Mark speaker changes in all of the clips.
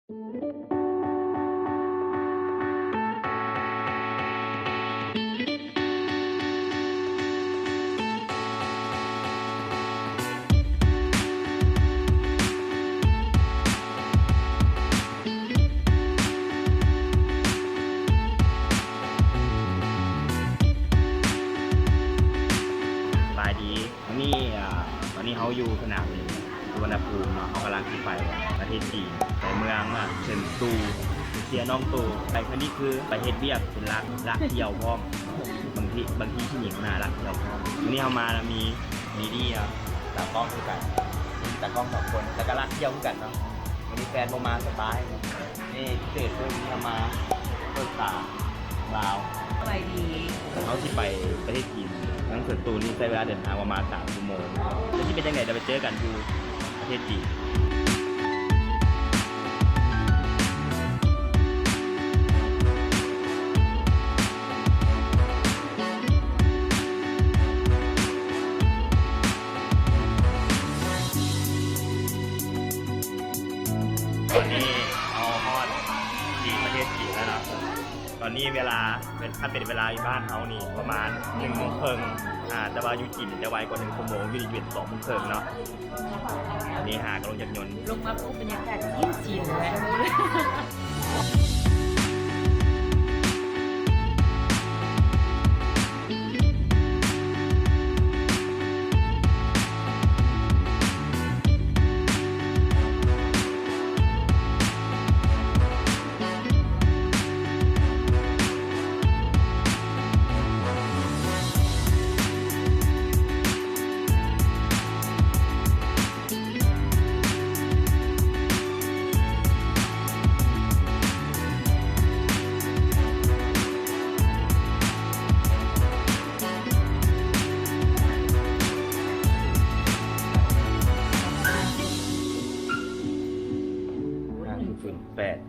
Speaker 1: บายดีวันนี้ตอนนี้เขาอยู่สนามบินสุวรรณภูมิเนาะเขากำลังขึ้นไปประเทศจีนไปเมืองเฉินตูเชียน้องตูไปคันนี้คือไปเฮ็ดเบียกเป็นรักเที่ยวพร้อมบางทีที่หญิงน่ารักเที่ยวพร้อมวันนี้เขามาแล้วมีดีตากล้องด้วยกันตากล้องสองคนแล้วก็รักเที่ยวด้วยกันเนาะวันนี้แฟนมาสบายนี่เศษด้วยที่มาเปิดตาลาว
Speaker 2: ไปดี
Speaker 1: เขาที่ไปประเทศจีนทั้งส่วนตูนี่ใช้เวลาเดินทางประมาณ3 ชั่วโมงแล้วที่เป็นยังไงจะไปเจอกันอยู่ประเทศจีนตอนนี้เอาฮอดจีนประเทศจีนแล้วเนาะตอนนี้เวลาถ้าเป็นเวลาอยู่บ้านเขานี่ประมาณ1 โมงครึ่งแต่ว่าอยู่จีนจะไวกว่า1 ชั่วโมงอยู่ในเวียด2 โมงครึ่งเนาะอันนี้หากำลังจะยนต์
Speaker 2: ลงมาปุ๊บบรรยากาศยิ่งจีนเลย
Speaker 1: 5008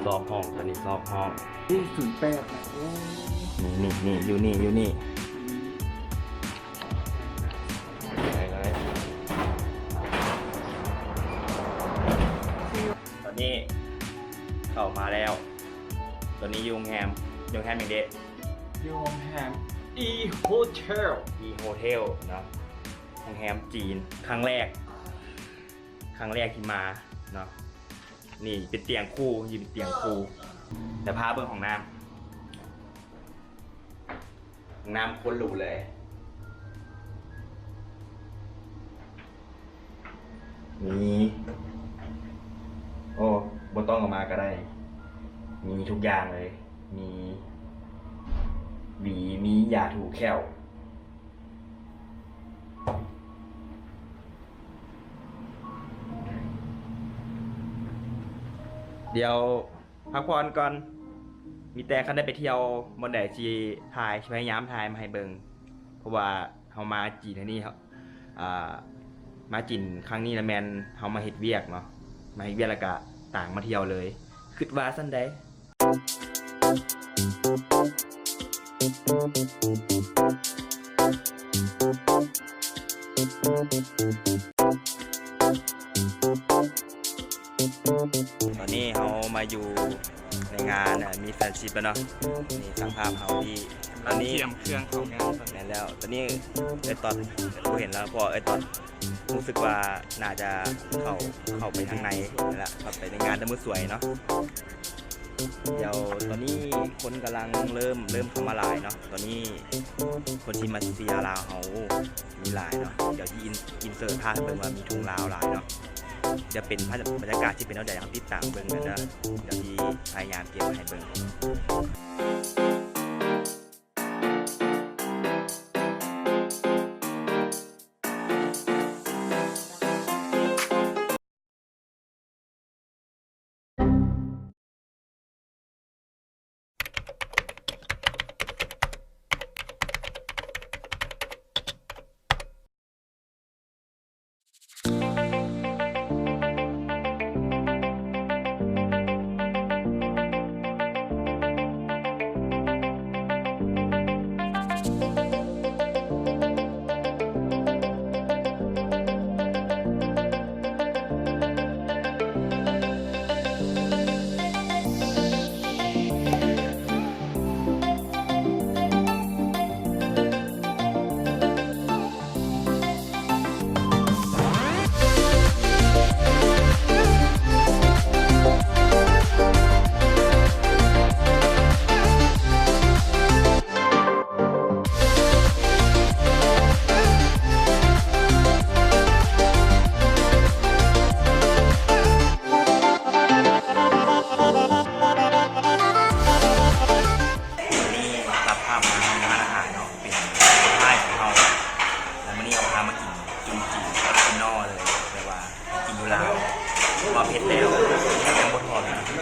Speaker 1: ซอกห้องตอนนี้ซอกห้อง
Speaker 3: 08นะโอ้
Speaker 1: นี่อยู่นี่ตอนนี้เข้ามาแล้วตอนนี้อยู่โรงแรมอย่างเด็ด
Speaker 3: โยมแฮมอีโฮเทล
Speaker 1: มีโฮเทลเนาะโรงแรมจีนครั้งแรกที่มาเนาะนี่เป็นเตียงคู่อยู่เป็นเตียงคู่แต่พาเบื้องของน้ำคนหรูเลยนี่โอ้บนต้องออกมาก็ได้มีทุกอย่างเลยมีหวีมียาถูแค้วเดี๋ยวพักผ่อนก่อนมีแต่คันได้ไปเที่ยวบนไหนจีถ่ายพยายามถ่ายมาให้เบิงเพราะว่าเขามาจีนที่นี่ครับมาจีนครั้งนี้นะแมนเขามาเฮ็ดเวียกเนาะมาเฮ็ดเวียกแล้วก็ต่างมาเที่ยวเลยคิดว่าสั้นได้ตอนนี้เขามาอยู่ในงานมีแฟนชิปแล้วเนาะนี่ช่างภาพเขาที่ตอนนี้เตรียมเครื่องเข้างานนั่นแล้วตอนนี้ไอตอนกูเห็นแล้วพอไอตอนรู้สึกว่าน่าจะเข้าไปทางในนั่นแหละเข้าไปในงานแต่มือสวยเนาะเดี๋ยวตอนนี้คนกำลังเริ่มเข้ามาหลายเนาะตอนนี้คนที่มาเซียลาวเขามีหลายเนาะเดี๋ยวที่อินเสิร์ตภาพให้เบิ่งว่ามีทุ่งลาวหลายเนาะจะเป็นบรรยากาศที่เป็นเอาใจครับติดตามเบิ่งกันนะเดี๋ยวที่พยายามเก็บมาให้เบิ่ง ต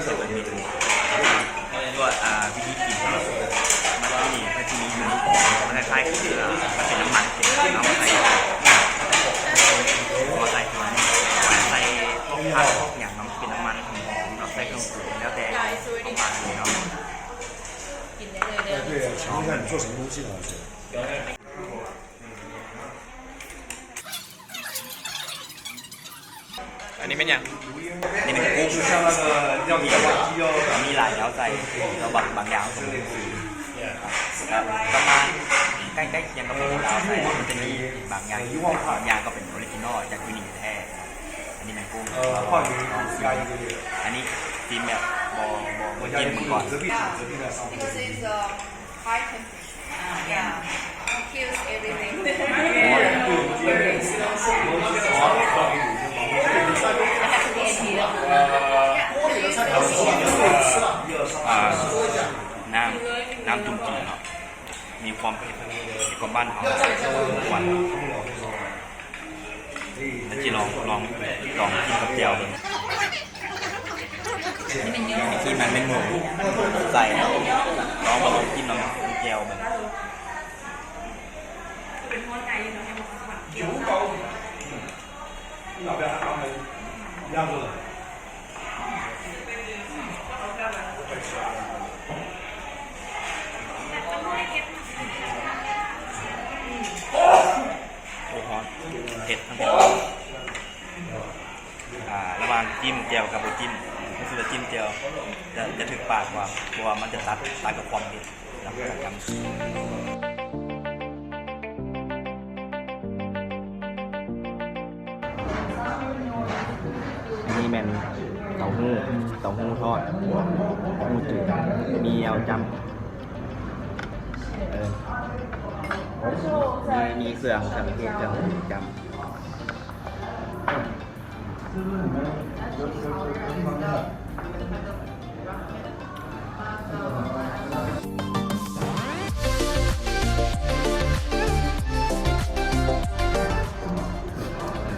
Speaker 1: ส่วนนี้ด้วยวิธีกินมันก็มีถ้าทีนี้มันคล้ายๆคือมันเป็นน้ำมันเอามาใส่ตัวนี้ใส่ผักอย่างน้ำเป็นน้ำมันหอมเราใส่เครื่องปรุงแล้วแต่ประมาณนี้เนาะ
Speaker 2: กินได้เลยเด้อ
Speaker 4: 对，尝一下你做什么东西呢？老师。
Speaker 5: อันนี้เป็นยัง
Speaker 1: นี่เป็นกุ้งมีหลายแล้วใส่แล้วบางอย่างผมประมาณใกล้ๆเคียงกับของเราใส่มันจะมีบางอย่างก็เป็นออริจินอลจากยูนิแท้อันนี้เป็นกุ้งอันนี้ซีมแบบบกินมันก่อน
Speaker 6: Because it's high temperature. Yeah. Kills everything.
Speaker 1: น้ำจุ่มจีนครับมีความเผ็ดกว่าบ้านเขาหวานแล้วจีลองกินกับเจียวเลยที่มันเป็นหมูใส่ลองมากินน้ำเจียวมันโอ้โหเผ็ดทั้งเผ็ดระหว่างจิ้มเจียวกับจิ้มก็คือจิ้มเจียวจะถึงปากกว่าเพราะว่ามันจะตัดกับความเผ็ดแล้วก็กันอันนี้เป็นเต้าหู้ทอดเต้าหู้จืดมีเอาจำมีเครื่องเทศเครื่องจำ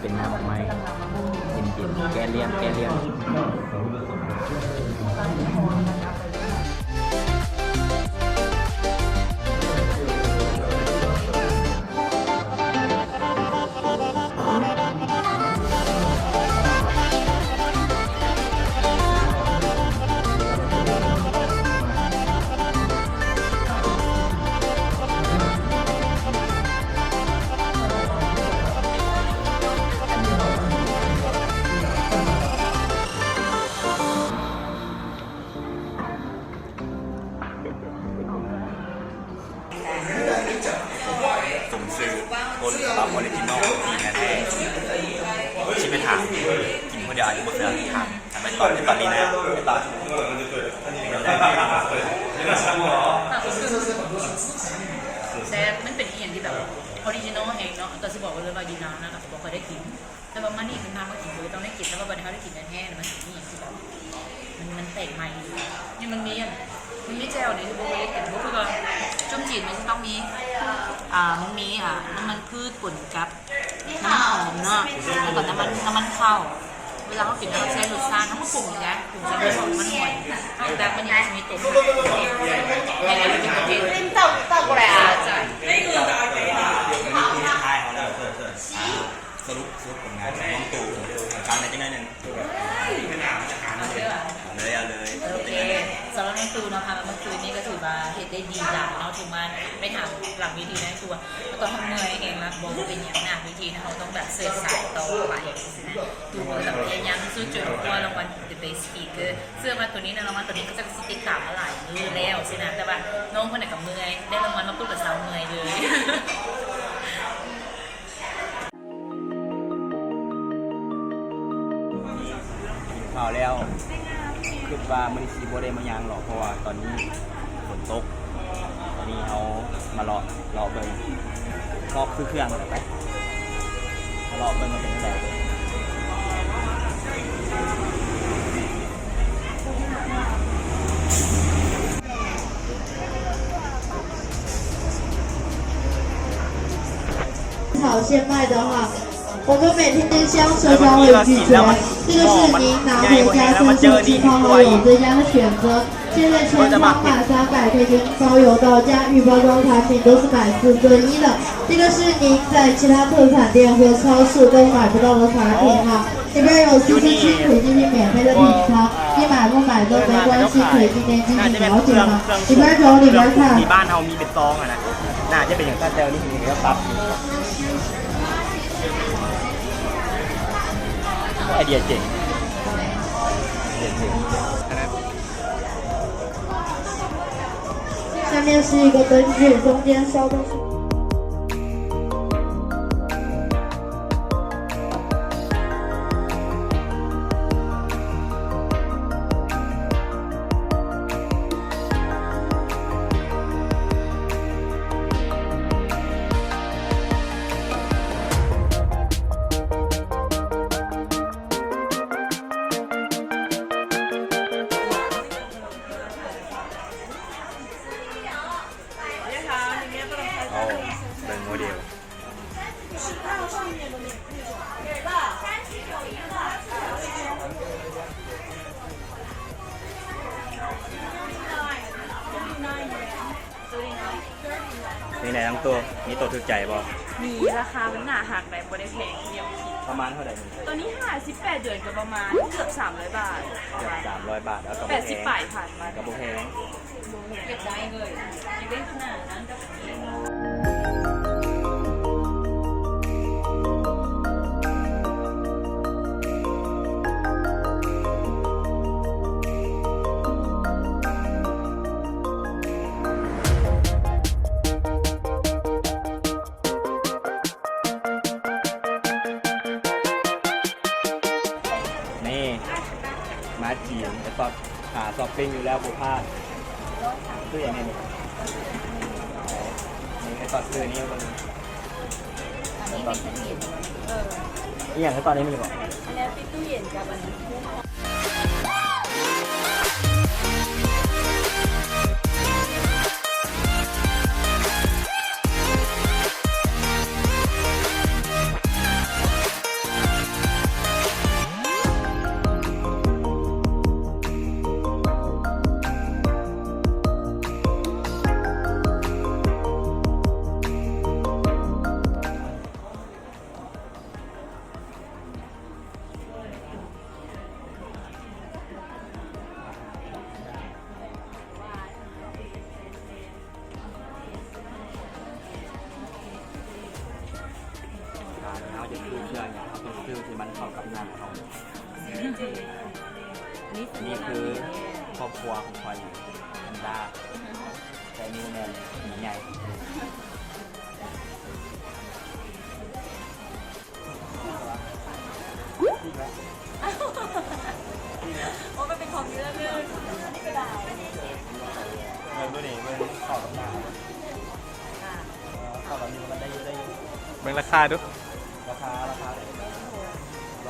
Speaker 1: เป็นน้ำไม้เย็นๆแกเลี่ยงสมซื้อคนตามออริจินอลดีแท้ๆชิมไปถามกินคนเดียวอาจจะหมดเรื่องถามไปตอนนี้นะไปตอน
Speaker 2: แต่มันเป็นอย่างที่แบบออริจินอลเองเนาะแต่สิบอกเลยว่ายูนานนะแต่บอกเคยได้กินแต่ว่ามันนี่คือน้ำก็กินเลยต้องได้กินแล้วก็วันนี้เขาได้กินแท้ๆมันนี่อย่างที่แบบมันแตกใหม่นี่มันมีเจลเนี่ยที่โบได้กินก็คือว่าจุ่มจีนมันจะต้องมีมันมีน้ำมันพืชป่นกับน้ำหอมเนาะแล้วก็น้ำมันข้าวเวลาเขากินเขาใช้รสชาติเขาปรุงอย่างเงี้ยปรุงจนมันหอมมันหวานแต่มันยังจะมีตัวให้เรากินเอง倒过来啊ใช่
Speaker 1: สรุปผลงานน้องตู่การอะไรจังไงหนึ่งเลย
Speaker 2: โอเคสำหรับน้องตูนะคะเมื่อคืนนี้ก็ถือว่าเห็นได้ดีจังเนาะทุกมันไปถามหลังวิธีนั้นคือว่าตอนทำเมื่อยเองนะบอกว่าเป็นอย่างหนักวิธีนะเขาต้องแบบเสิร์ฟสายต่อไปดูแบบพยายามที่สุดจนว่ารางวัล The Best Speaker เสื้อมาตัวนี้นะรางวัลตัวนี้ก็จะติดตามมาหลายมือแล้วใช่ไหมแต่ว่าน้องคนไหนกับเมื่อยได้รางวัลมาปุ๊บกับสาวเมื่อยเลย
Speaker 1: ข่าวแล้วคิดว่าไม่ได้ซีโบได้มายางหรอกเพราะว่าตอนนี้ฝนตกตอนนี้เขามารอเบิ้งก็คือเครื่องไปรอเบิ้งมาเป็นแบบ
Speaker 7: 好现卖的话，我们每天都香车才会拒绝。这个是您拿回家赠送亲朋好友最佳的选择。现在全场满300块钱包邮到家，预包装产品都是买4赠1的。这个是您在其他特产店或超市都买不到的产品哈。里边有4支青葵进行免费的品尝，你买不买都没关系，可以今天进行了解嘛。里边走，里边看。
Speaker 1: ที่บ้านเรามีเป็นซองอะนะน่าจะเป็นอย่างซาเจลนี่มีก็ปรับไอเดียเจ๋ง
Speaker 7: 下面是一个灯具，中间烧的是。
Speaker 1: เอาเป็นโมเดลนี่ไหนทั้งตัวมีตัวถูกใจบ่
Speaker 8: มีราคามันหนาหักแบบบริแพงเดียวคิด
Speaker 1: ประมาณเท่าไหร่
Speaker 8: ตัวนี้58เดือนก็ประมาณเกือบ300 บาท
Speaker 1: เกือบ300 บาทแล้วก็
Speaker 8: 80บาทผ่านมา
Speaker 1: กับโบแพง
Speaker 2: เก็บได้เลยยังได้ขนาดนั้นก็
Speaker 1: นี่มาจีนแต่ตอนหาซอปปิ้งอยู่แล้วบุพลาดคืออย่างไงนี่ไอตอนซื้อนี่มันตอนนี่อย่างตอนนี้มันอยู่บ่
Speaker 8: อันนี้ปิดตู้เย็นกับอันนี้
Speaker 1: เราจะซื้อเชื่อเนี่ยเราต้องซื้อที่มันเข้ากับงานเขานี่คือครอบครัวของคอยแอนด้าแต่นิวแมนหนีใหญ่
Speaker 8: โอ้มันเป็นของเยอะเลยนี่ก็ได้
Speaker 1: เงินด้วยนี่เงินเข้ากับงานเข้ากับนิวมันได้เยอะ
Speaker 5: เบิ่งราคาดู
Speaker 1: ราคา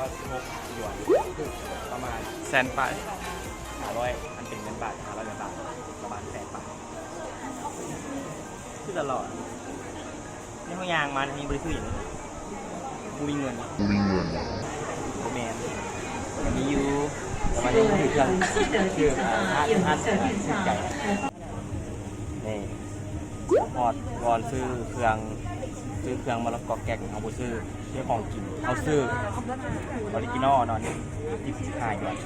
Speaker 1: 116หยวนประมาณ
Speaker 5: แสนปลาย
Speaker 1: 500มันเป็นเงินบาท500เงินบาทประมาณ8 บาทคือตลอดนี่เขายางมามีบริสุทธิ์อย่างนี้กูมีเงินโอแมนมีอยู่แต่มันยังไม่ถึงเครื่องชื่ออันชื่อใจนี่พอดวอนซื้อเครื่องมะละกอแกงเอาไปซื้อเรื่องของกินเอาซื้อออริจินอลนอนนี่15หยวน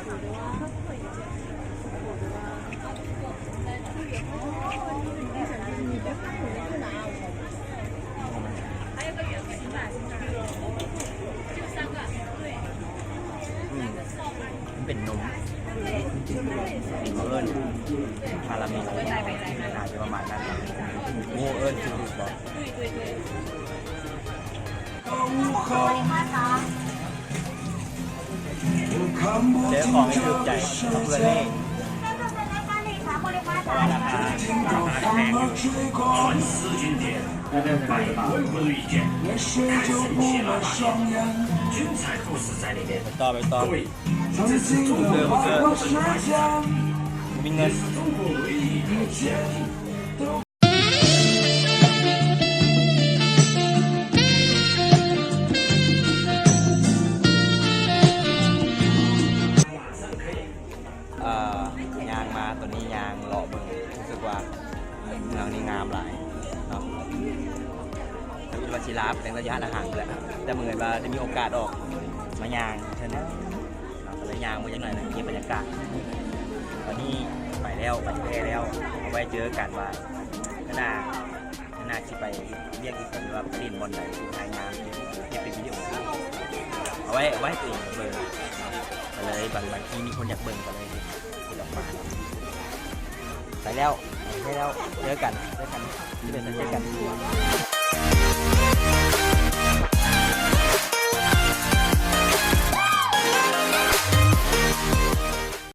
Speaker 1: มันเป็นนมเอิญคาราเมลน่าจะประมาณนั้นโง่เอิญคือบอกเจอของไม่ถูกใจต้องเพื่อนเล่ราคาแพงต่อไปต่อมีเงิน ยางมาตัวนี้ยางเลาะเมืองรู้สึกว่าเมืองนี้งามหลายเนาะถ้าวิวัชิราเป็นระยะอาหารแหละแต่เหมือนว่าได้มีโอกาสออกมายางเช่นนั้นก็เลยยางมาอย่างไรนะเก็บบรรยากาศตอนนี้ไปแล้วไปแพร่แล้วเอาไว้เจอกันว่าหน้าที่ไปเรียกอีกคนว่าไปดินบอลไหนถ่ายงานเก็บเป็นวิดีโอเอาไว้ตัวเองเบิ่งก็เลยบางทีมีคนอยากเบิ่งก็เลยติดออกมาไปแล้วเจอกันที่เป็นเจอกัน